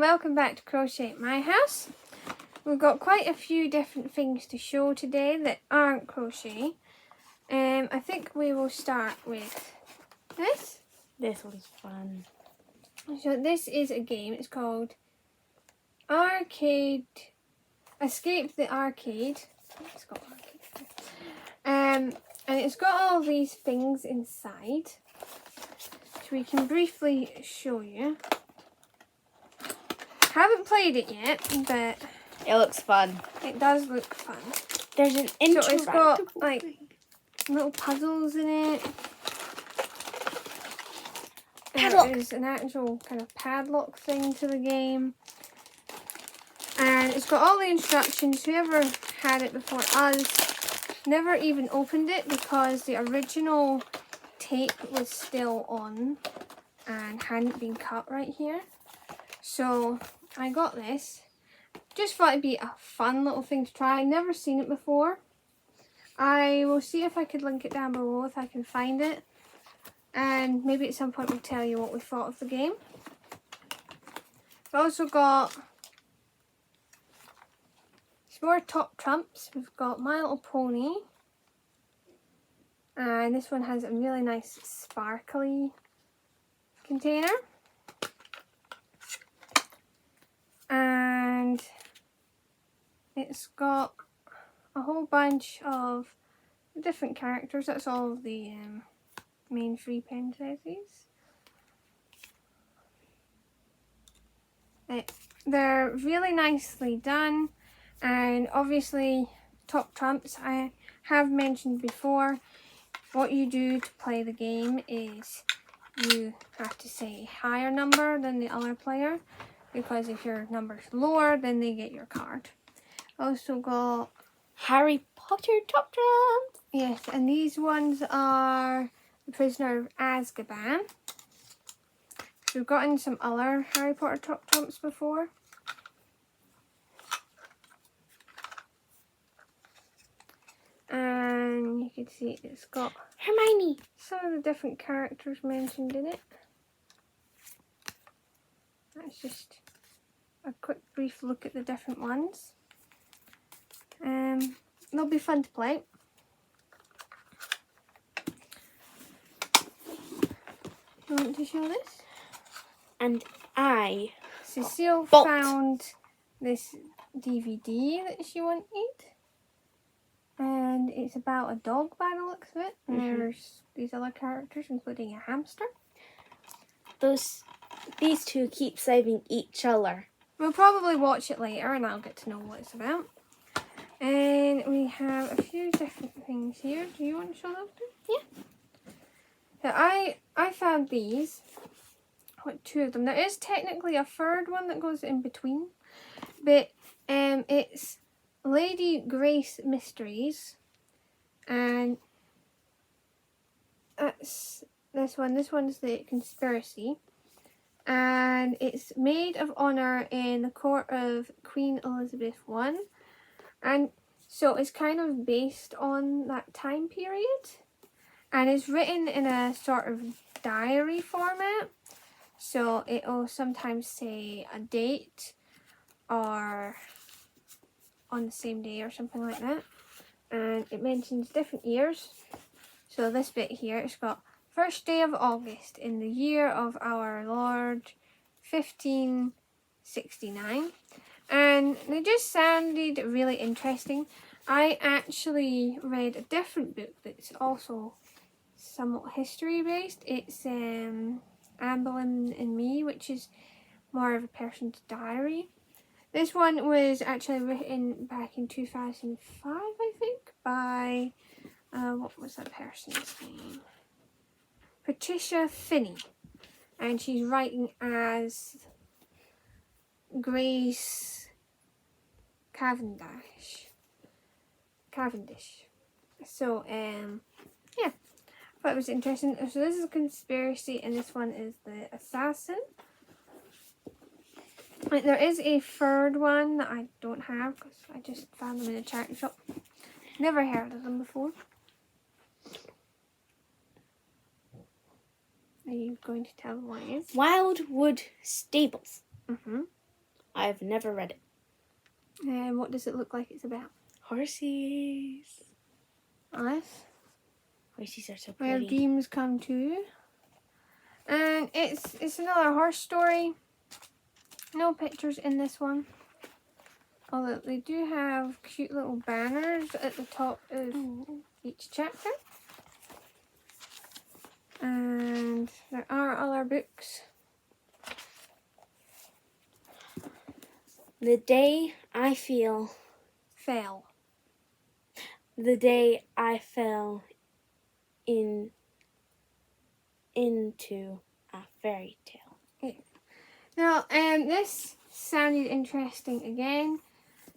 welcome back to Crochet at My House. We've got quite a few different things to show today that aren't crochet. I think we will start with this. This one's fun. So this is a game. It's called Escape the Arcade. It's got arcade. And it's got all these things inside. So we can briefly show you. Haven't played it yet, but it looks fun. It does look fun. There's an interactive. So it's got like little puzzles in it. There is an actual kind of padlock thing to the game, and it's got all the instructions. Whoever had it before us never even opened it because the original tape was still on and hadn't been cut right here. So I got this. Just thought it'd be a fun little thing to try. I've never seen it before. I will see if I could link it down below if I can find it. And maybe at some point we'll tell you what we thought of the game. We've also got some more top trumps. We've got My Little Pony. And this one has a really nice sparkly container. And it's got a whole bunch of different characters. That's all of the main three princesses. They're really nicely done, and obviously top trumps I have mentioned before. What you do to play the game is you have to say a higher number than the other player, because if your number's lower, then they get your card. Also got Harry Potter top trumps. Yes, and these ones are The Prisoner of Azkaban. So we've gotten some other Harry Potter top trumps before. And you can see it's got Hermione. Some of the different characters mentioned in it. That's just a quick brief look at the different ones. They'll be fun to play. You want to show this? And Cecile found this DVD that she wanted. And it's about a dog by the looks of it. And there's these other characters, including a hamster. These two keep saving each other. We'll probably watch it later and I'll get to know what it's about. And we have a few different things here. Do you want to show those two? Yeah. So I found these. Two of them. There is technically a third one that goes in between. But it's Lady Grace Mysteries. And that's this one. This one's the Conspiracy. And it's made of honour in the court of Queen Elizabeth I. And so it's kind of based on that time period. And it's written in a sort of diary format. So it'll sometimes say a date or on the same day or something like that. And it mentions different years. So this bit here, it's got 1st day of August in the year of our Lord 1569. And they just sounded really interesting. I actually read a different book that's also somewhat history based. It's Anne Boleyn and Me, which is more of a person's diary. This one was actually written back in 2005, I think, by, what was that person's name? Patricia Finney. And she's writing as Grace Cavendish. So, yeah, thought it was interesting. So this is a Conspiracy, and this one is the Assassin. There is a third one that I don't have because I just found them in a charity shop. Never heard of them before. Are you going to tell them what it is? Wildwood Stables. I've never read it. And what does it look like it's about? Horses. Alice? Horses are so Where pretty. dreams come true. And it's another horse story. No pictures in this one. Although they do have cute little banners at the top of each chapter. And there are other books. The day I fell into a fairy tale. Yeah. Now, this sounded interesting again.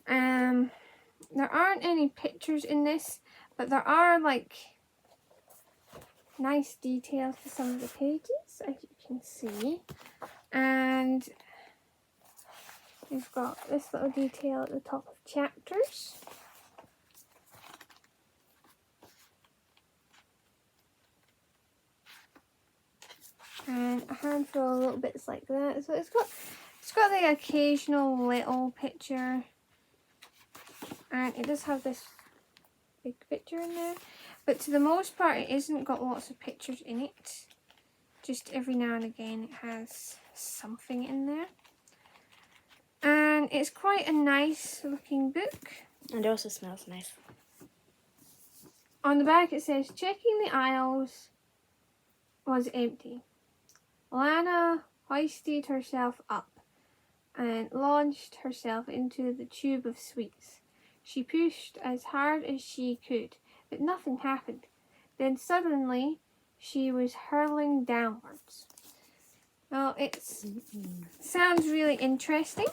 There aren't any pictures in this, but there are like nice details to some of the pages, as you can see. And we've got this little detail at the top of chapters. And a handful of little bits like that. So it's got the occasional little picture. And it does have this big picture in there. But to the most part, it isn't got lots of pictures in it. Just every now and again, it has something in there. And it's quite a nice looking book. And it also smells nice. On the back, it says, checking the aisles was empty. Lana hoisted herself up and launched herself into the tube of sweets. She pushed as hard as she could, but nothing happened. Then suddenly, she was hurling downwards. Well, it sounds really interesting.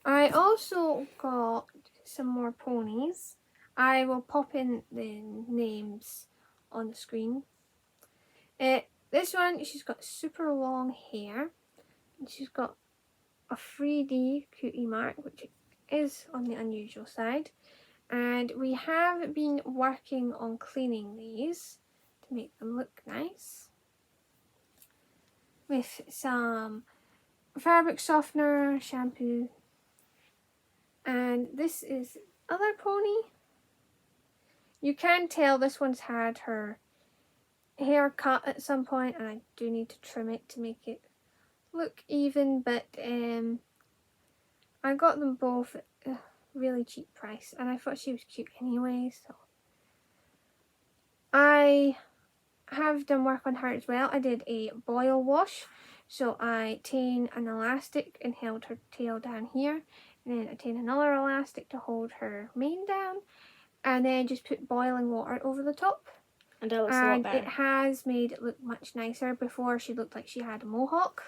I also got some more ponies. I will pop in the names on the screen. This one, she's got super long hair. And she's got a 3D cutie mark, which is on the unusual side. And we have been working on cleaning these to make them look nice. With some fabric softener, shampoo. And this is other pony. You can tell this one's had her hair cut at some point, and I do need to trim it to make it look even, but I got them both at a really cheap price, and I thought she was cute anyway, so I have done work on her as well. I did a boil wash, so I tained an elastic and held her tail down here, and then I tained another elastic to hold her mane down, and then just put boiling water over the top. And it looks a lot better. It has made it look much nicer. Before, she looked like she had a mohawk.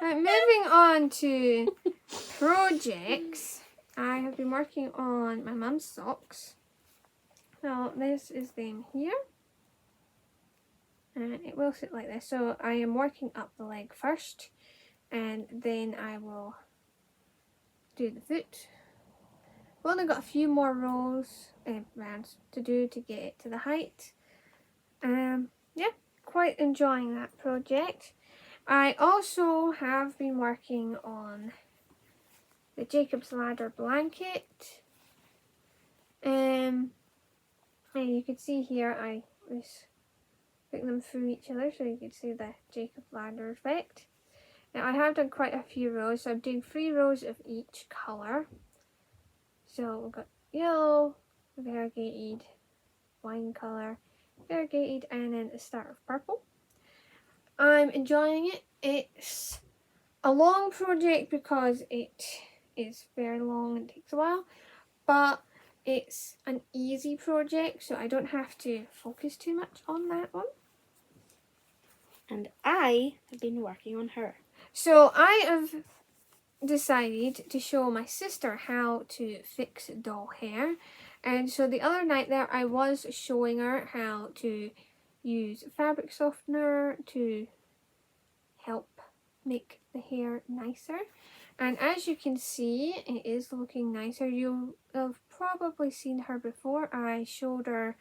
Moving on to projects, I have been working on my mum's socks. So this is them here. And it will sit like this. So I am working up the leg first, and then I will do the foot. We've only got a few more rows, rounds to do to get it to the height. Yeah, quite enjoying that project. I also have been working on the Jacob's Ladder blanket. And you can see here I was putting them through each other so you can see the Jacob's Ladder effect. Now I have done quite a few rows, so I'm doing 3 rows of each colour. So we've got yellow, variegated, wine colour, variegated, and then a start of purple. I'm enjoying it. It's a long project because it is very long and takes a while, but it's an easy project, so I don't have to focus too much on that one. And I have been working on her. So I have decided to show my sister how to fix doll hair, and so the other night there I was showing her how to use fabric softener to help make the hair nicer, And as you can see, it is looking nicer. You have probably seen her before. I showed her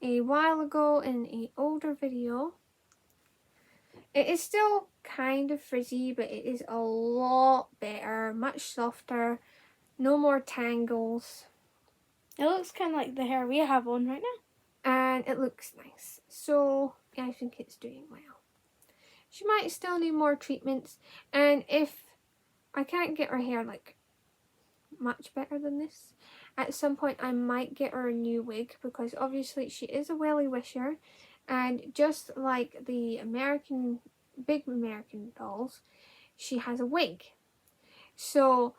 a while ago in an older video. It is still kind of frizzy, but it is a lot better, much softer, no more tangles. It looks kind of like the hair we have on right now. And it looks nice. So I think it's doing well. She might still need more treatments, and if I can't get her hair like much better than this, at some point I might get her a new wig, because obviously she is a welly wisher, and just like the big American dolls, she has a wig. So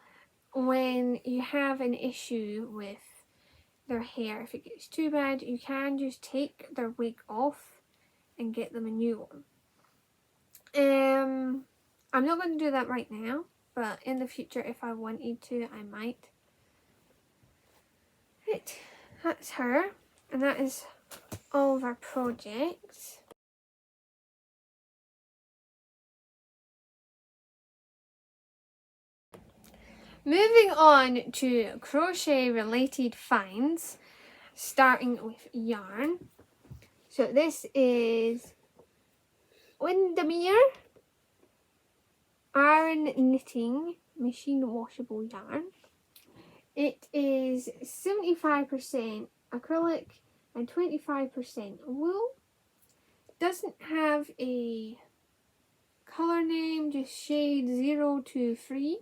when you have an issue with their hair, if it gets too bad, you can just take their wig off and get them a new one. I'm not going to do that right now, but in the future, if I wanted to, I might. Right, that's her, and that is all of our projects. Moving on to crochet related finds, starting with yarn. So this is Windermere Iron Knitting Machine Washable Yarn. It is 75% acrylic and 25% wool. Doesn't have a color name, just shade 0 to 3.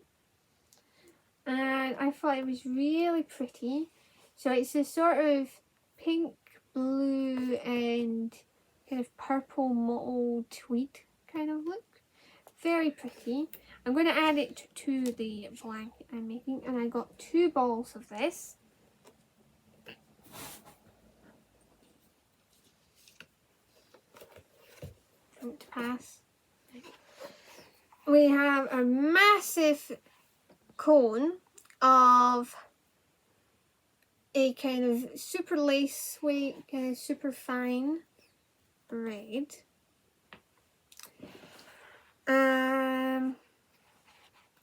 And I thought it was really pretty. So it's a sort of pink, blue and kind of purple mottled tweed kind of look. Very pretty. I'm going to add it to the blanket I'm making, and I got 2 balls of this. Don't pass. We have a massive cone of a kind of super lace weight, kind of super fine braid.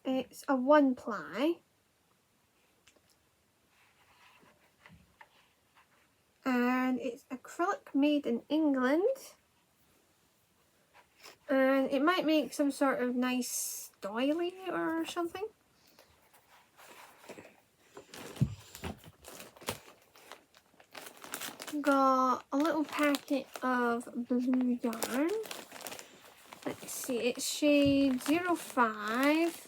It's a 1-ply. And it's acrylic made in England. And it might make some sort of nice doily or something. Got a little packet of blue yarn. Let's see, it's shade 05.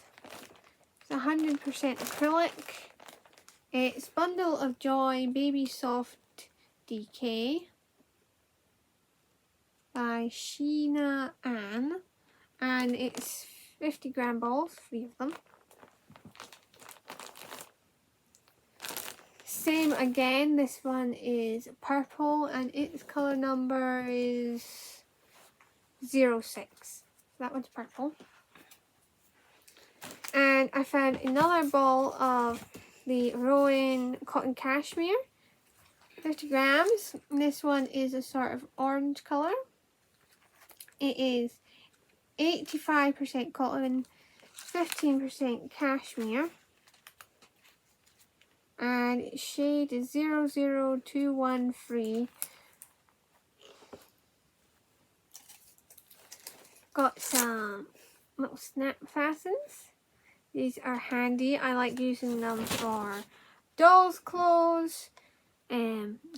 It's 100% acrylic. It's Bundle of Joy Baby Soft DK by Sheena Ann, and it's 50-gram balls, 3 of them. Same again, this one is purple and its colour number is 06. That one's purple. And I found another ball of the Rowan Cotton Cashmere, 50 grams. This one is a sort of orange colour. It is 85% cotton, 15% cashmere. And its shade is 00213. Got some little snap fastens. These are handy. I like using them for dolls' clothes.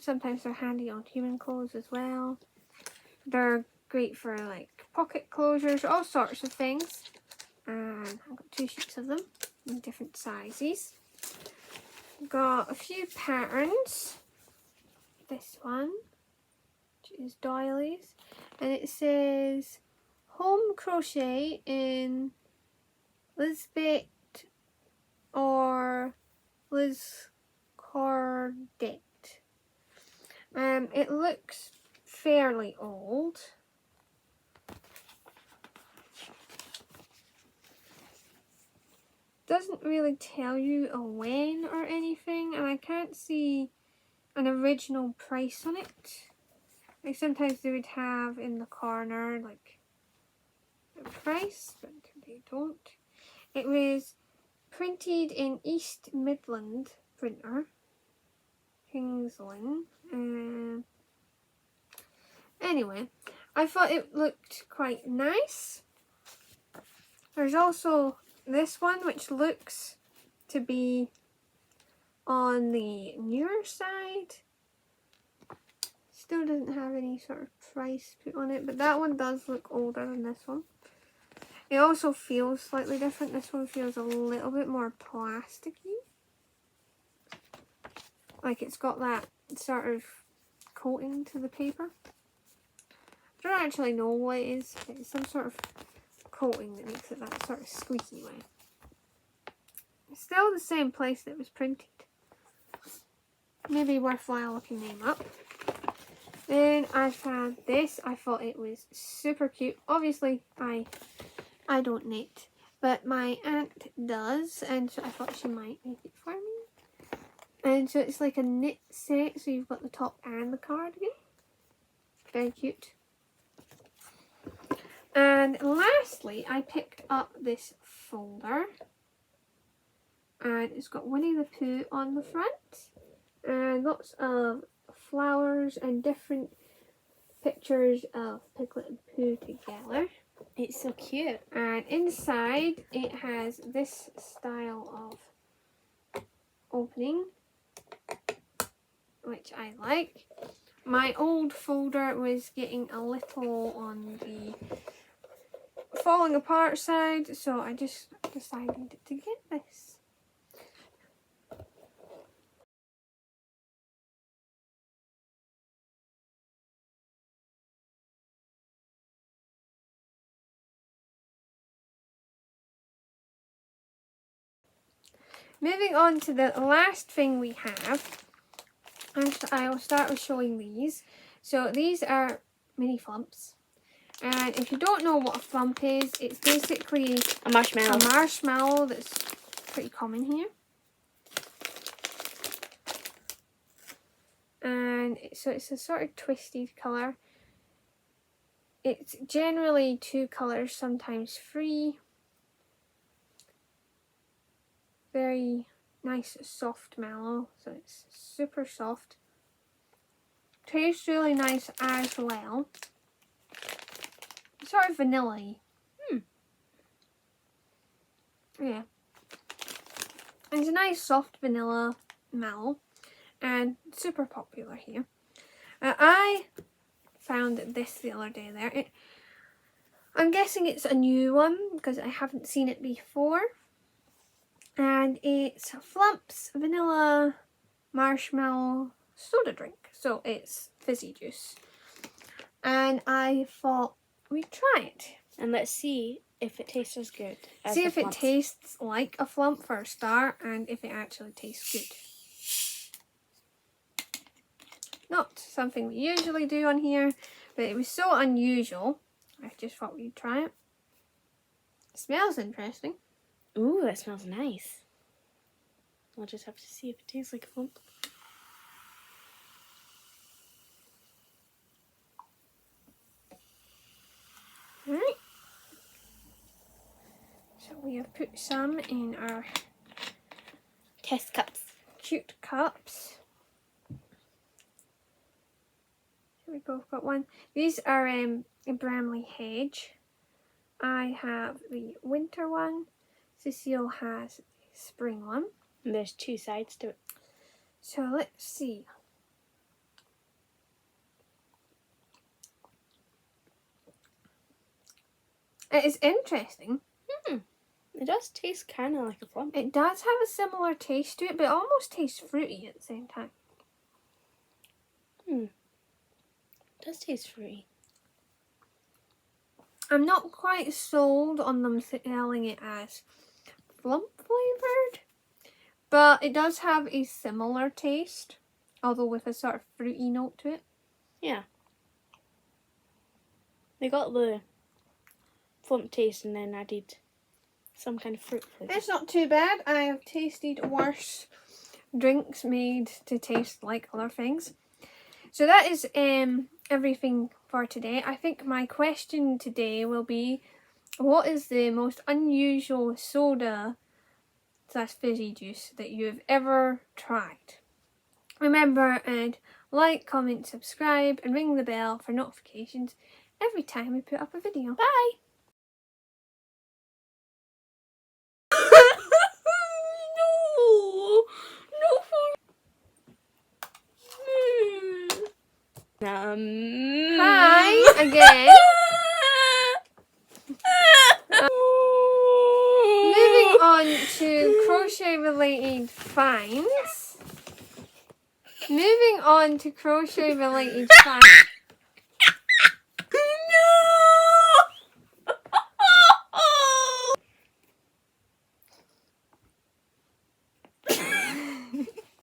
Sometimes they're handy on human clothes as well. They're great for like pocket closures, all sorts of things. And I've got 2 sheets of them in different sizes. Got a few patterns. This one, which is doilies, and it says home crochet in Lisbeth or Liz Cordette. It looks fairly old. Doesn't really tell you a when or anything, and I can't see an original price on it. Like sometimes they would have in the corner like the price, but they don't. It was printed in East Midland printer, Kingsland. Anyway, I thought it looked quite nice. There's also this one, which looks to be on the newer side. Still doesn't have any sort of price put on it, but that one does look older than this one. It also feels slightly different. This one feels a little bit more plasticky. Like it's got that sort of coating to the paper. I don't actually know what it is. It's some sort of coating that makes it that sort of squeaky way. It's still the same place that it was printed. Maybe worthwhile looking them up. Then I found this. I thought it was super cute. Obviously, I don't knit, but my aunt does, and so I thought she might make it for me. And so it's like a knit set, so you've got the top and the cardigan. Very cute. And lastly, I picked up this folder, and it's got Winnie the Pooh on the front, and lots of flowers and different pictures of Piglet and Pooh together. It's so cute. And inside it has this style of opening, which I like. My old folder was getting a little on the falling apart side, so I just decided to get this. Moving on to the last thing we have, and I will start with showing these. So these are mini flumps, and if you don't know what a flump is, it's basically A marshmallow. a marshmallow that's pretty common here. And so it's a sort of twisted colour. It's generally 2 colours, sometimes 3. Very nice soft mallow, so it's super soft. Tastes really nice as well. Sort of vanilla-y. Yeah. It's a nice soft vanilla mallow and super popular here. I found this the other day there. I'm guessing it's a new one because I haven't seen it before. And it's Flumps Vanilla Marshmallow Soda Drink. So it's fizzy juice. And I thought we'd try it. And let's see if it tastes as good as See the if it flumps. tastes like a flump for a start, and if it actually tastes good. Not something we usually do on here, but it was so unusual, I just thought we'd try it. It smells interesting. Ooh, that smells nice. We'll just have to see if it tastes like a flump. Alright. So we have put some in our Test cups. cute cups. So we both got one. These are Bramley Hedge. I have the winter one. Cecile has the spring one. And there's 2 sides to it. So let's see. It is interesting. It does taste kind of like a flump. It does have a similar taste to it, but it almost tastes fruity at the same time. It does taste fruity. I'm not quite sold on them selling it as flump flavoured, but it does have a similar taste, although with a sort of fruity note to it. Yeah. They got the flump taste and then added some kind of fruit flavour. It's not too bad. I have tasted worse drinks made to taste like other things. So that is everything for today. I think my question today will be, what is the most unusual soda / fizzy juice that you have ever tried. Remember, and like, comment, subscribe, and ring the bell for notifications every time we put up a video. Bye. Hi again. Moving on to crochet related finds.